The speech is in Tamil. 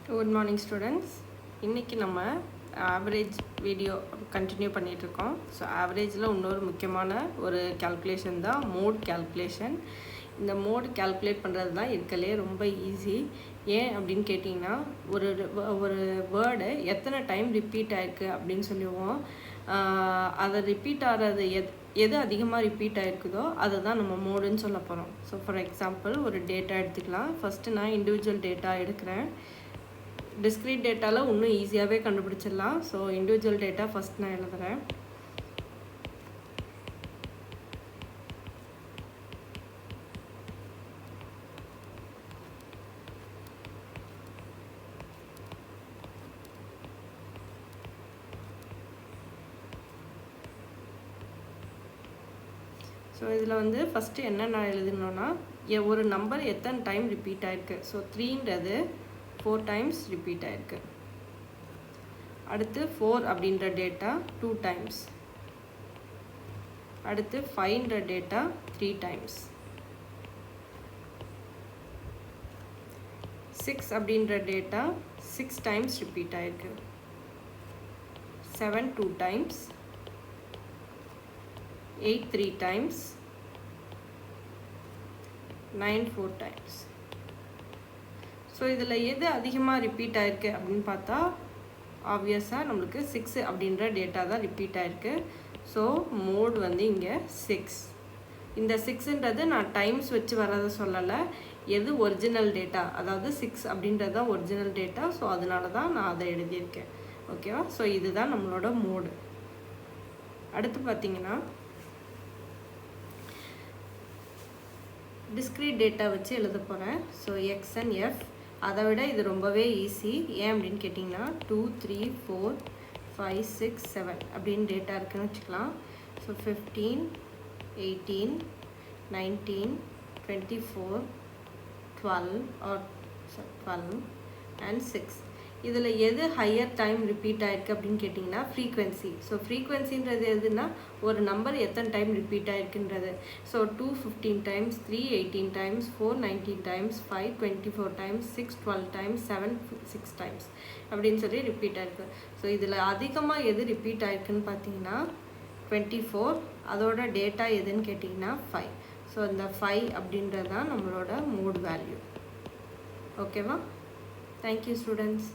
Good morning students. இன்னைக்கு நம்ம ஆவரேஜ் வீடியோ கண்டினியூ பண்ணிகிட்ருக்கோம். ஸோ ஆவரேஜில் இன்னொரு முக்கியமான ஒரு கேல்குலேஷன் தான் மோட் கேல்குலேஷன். இந்த மோட் கேல்குலேட் பண்ணுறது தான் இருக்கலே ரொம்ப ஈஸி. ஏன் அப்படின்னு கேட்டிங்கன்னா ஒரு வேர்டு எத்தனை டைம் ரிப்பீட் ஆகிருக்கு அப்படின்னு சொல்லுவோம். அதை ரிப்பீட் ஆகிறது எது அதிகமாக ரிப்பீட் ஆகிருக்குதோ அதை தான் நம்ம மோடுன்னு சொல்ல போகிறோம். ஸோ ஃபார் எக்ஸாம்பிள் ஒரு டேட்டா எடுத்துக்கலாம். ஃபஸ்ட்டு நான் இண்டிவிஜுவல் டேட்டா எடுக்கிறேன். டிஸ்க்ரீட் டேட்டாவில் இன்னும் ஈஸியாகவே கண்டுபிடிச்சிடலாம். ஸோ இண்டிவிஜுவல் டேட்டா ஃபஸ்ட் நான் எழுதுகிறேன். ஸோ இதில் வந்து ஃபஸ்ட்டு என்ன நான் எழுதணுன்னா ஒரு நம்பர் எத்தனை டைம் ரிப்பீட் ஆகிருக்கு. ஸோ 3ன்றது 4 டைம்ஸ் ரிப்பீட் ஆகிருக்கு. அடுத்து 4 அப்படின்ற டேட்டா 2 டைம்ஸ். அடுத்து 5ன்ற டேட்டா 3 டைம்ஸ். 6 அப்படின்ற டேட்டா 6 டைம்ஸ் ரிப்பீட் ஆகிருக்கு. 7 2 டைம்ஸ். 8 3 டைம்ஸ். 9 4 டைம்ஸ். ஸோ இதில் எது அதிகமாக ரிப்பீட் ஆகிருக்கு அப்படின்னு பார்த்தா ஆப்வியஸாக நம்மளுக்கு 6 அப்படின்ற டேட்டா தான் ரிப்பீட் ஆகிருக்கு. ஸோ மோட் வந்து இங்கே 6. இந்த 6ன்றது நான் டைம்ஸ் வச்சு வரதை சொல்லலை, எது ஒரிஜினல் டேட்டா, அதாவது 6 அப்படின்றது தான் ஒரிஜினல் டேட்டா. ஸோ அதனால தான் நான் அதை எழுதியிருக்கேன். ஓகேவா? ஸோ இதுதான் நம்மளோட மோடு. அடுத்து பார்த்தீங்கன்னா டிஸ்க்ரீட் டேட்டா வச்சு எழுத போகிறேன். So X and F. அதை விட இது ரொம்பவே ஈஸி. ஏன் அப்படின்னு கேட்டிங்கன்னா 2 3 4 5 6 7 அப்படின்னு டேட்டா இருக்குதுன்னு வச்சுக்கலாம். So 15 18 19 24 12 and 6. இதில் எது ஹையர் டைம் ரிப்பீட் ஆகிருக்கு அப்படின்னு கேட்டிங்கன்னா ஃப்ரீக்வன்சி. ஸோ ஃப்ரீக்வன்சின்றது எதுனா ஒரு நம்பர் எத்தனை டைம் ரிப்பீட் ஆகிருக்குன்றது. So 2 15 times, 3 18 times, 4 19 times, 5 24 times, 6 12 times, 7 6 times அப்படின்னு சொல்லி ரிப்பீட் ஆகிருக்கு. ஸோ இதில் அதிகமாக எது ரிப்பீட் ஆகிருக்குன்னு பார்த்தீங்கன்னா 24. அதோட டேட்டா எதுன்னு கேட்டிங்கன்னா 5. ஸோ இந்த 5 அப்படின்றது தான் நம்மளோட மோட் வேல்யூ. ஓகேவா? Thank you students.